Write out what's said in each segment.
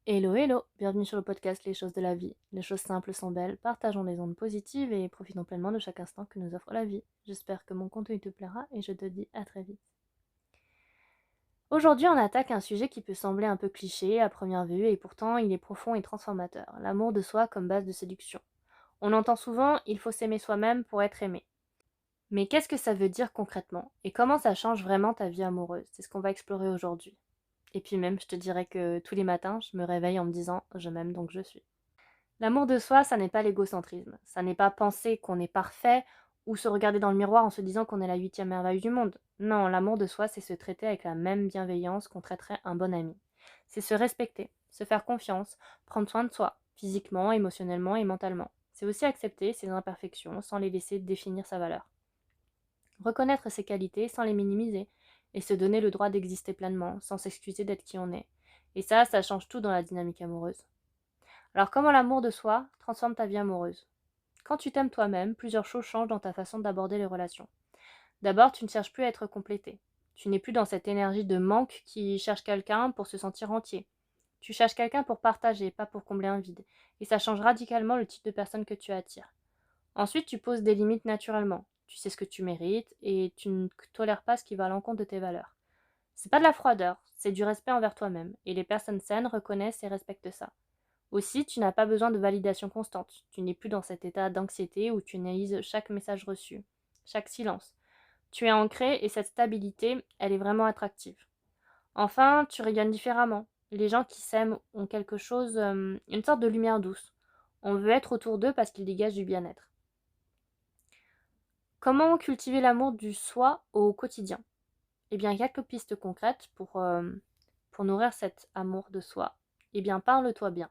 Hello, hello! Bienvenue sur le podcast Les choses de la vie. Les choses simples sont belles, partageons des ondes positives et profitons pleinement de chaque instant que nous offre la vie. J'espère que mon contenu te plaira et je te dis à très vite. Aujourd'hui, on attaque un sujet qui peut sembler un peu cliché à première vue et pourtant il est profond et transformateur. L'amour de soi comme base de séduction. On entend souvent il faut s'aimer soi-même pour être aimé. Mais qu'est-ce que ça veut dire concrètement et comment ça change vraiment ta vie amoureuse? C'est ce qu'on va explorer aujourd'hui. Et puis même, je te dirais que tous les matins, je me réveille en me disant je m'aime donc je suis. L'amour de soi, ça n'est pas l'égocentrisme. Ça n'est pas penser qu'on est parfait ou se regarder dans le miroir en se disant qu'on est la huitième merveille du monde. Non, l'amour de soi, c'est se traiter avec la même bienveillance qu'on traiterait un bon ami. C'est se respecter, se faire confiance, prendre soin de soi, physiquement, émotionnellement et mentalement. C'est aussi accepter ses imperfections sans les laisser définir sa valeur. Reconnaître ses qualités sans les minimiser et se donner le droit d'exister pleinement sans s'excuser d'être qui on est. Et ça change tout dans la dynamique amoureuse. Alors comment l'amour de soi transforme ta vie amoureuse? Quand tu t'aimes toi-même, plusieurs choses changent dans ta façon d'aborder les relations. D'abord, tu ne cherches plus à être complété. Tu n'es plus dans cette énergie de manque qui cherche quelqu'un pour se sentir entier. Tu cherches quelqu'un pour partager, pas pour combler un vide. Et ça change radicalement le type de personne que tu attires. Ensuite, tu poses des limites naturellement. Tu sais ce que tu mérites et tu ne tolères pas ce qui va à l'encontre de tes valeurs. C'est pas de la froideur, c'est du respect envers toi-même. Et les personnes saines reconnaissent et respectent ça. Aussi, tu n'as pas besoin de validation constante. Tu n'es plus dans cet état d'anxiété où tu analyses chaque message reçu, chaque silence. Tu es ancré et cette stabilité, elle est vraiment attractive. Enfin, tu rayonnes différemment. Les gens qui s'aiment ont quelque chose, une sorte de lumière douce. On veut être autour d'eux parce qu'ils dégagent du bien-être. Comment cultiver l'amour du soi au quotidien? Eh bien, quelques pistes concrètes pour nourrir cet amour de soi. Eh bien, parle-toi bien.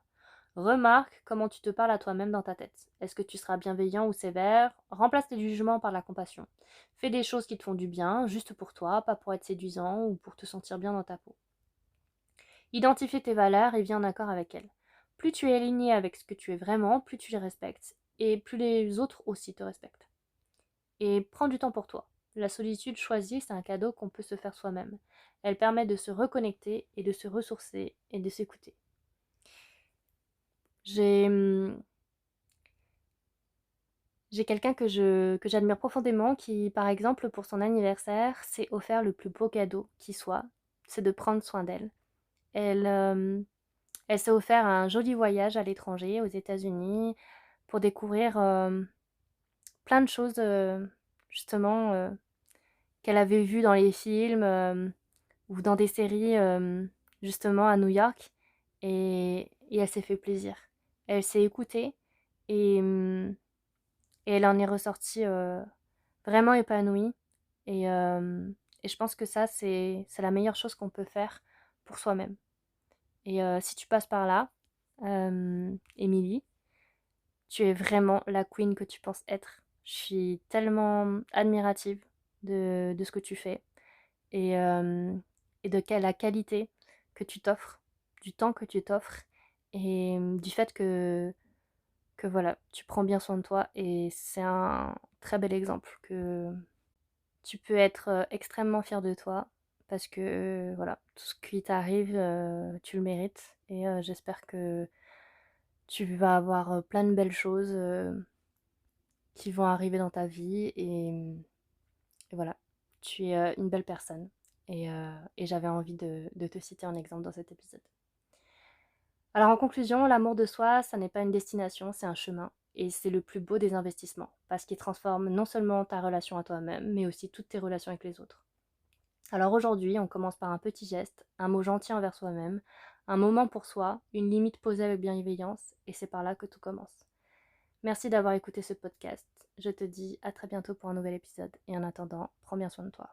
Remarque comment tu te parles à toi-même dans ta tête. Est-ce que tu seras bienveillant ou sévère? Remplace tes jugements par la compassion. Fais des choses qui te font du bien, juste pour toi, pas pour être séduisant ou pour te sentir bien dans ta peau. Identifie tes valeurs et viens en accord avec elles. Plus tu es aligné avec ce que tu es vraiment, plus tu les respectes. Et plus les autres aussi te respectent. Et prends du temps pour toi. La solitude choisie, c'est un cadeau qu'on peut se faire soi-même. Elle permet de se reconnecter et de se ressourcer et de s'écouter. J'ai J'ai quelqu'un que j'admire profondément qui, par exemple, pour son anniversaire, s'est offert le plus beau cadeau qui soit, c'est de prendre soin d'elle. Elle, elle s'est offert un joli voyage à l'étranger, aux États-Unis, pour découvrir plein de choses, justement, qu'elle avait vues dans les films ou dans des séries, justement, à New York. Et elle s'est fait plaisir. Elle s'est écoutée et, et elle en est ressortie vraiment épanouie. Et, et je pense que ça, c'est la meilleure chose qu'on peut faire pour soi-même. Et si tu passes par là, Émilie, tu es vraiment la queen que tu penses être. Je suis tellement admirative de ce que tu fais et, et de la qualité que tu t'offres, du temps que tu t'offres et du fait que voilà, tu prends bien soin de toi et c'est un très bel exemple que tu peux être extrêmement fier de toi parce que voilà, tout ce qui t'arrive, tu le mérites et j'espère que tu vas avoir plein de belles choses qui vont arriver dans ta vie et voilà, tu es une belle personne et j'avais envie de te citer en exemple dans cet épisode. Alors en conclusion, l'amour de soi, ça n'est pas une destination, c'est un chemin. Et c'est le plus beau des investissements, parce qu'il transforme non seulement ta relation à toi-même, mais aussi toutes tes relations avec les autres. Alors aujourd'hui, on commence par un petit geste, un mot gentil envers soi-même, un moment pour soi, une limite posée avec bienveillance, et c'est par là que tout commence. Merci d'avoir écouté ce podcast. Je te dis à très bientôt pour un nouvel épisode, et en attendant, prends bien soin de toi.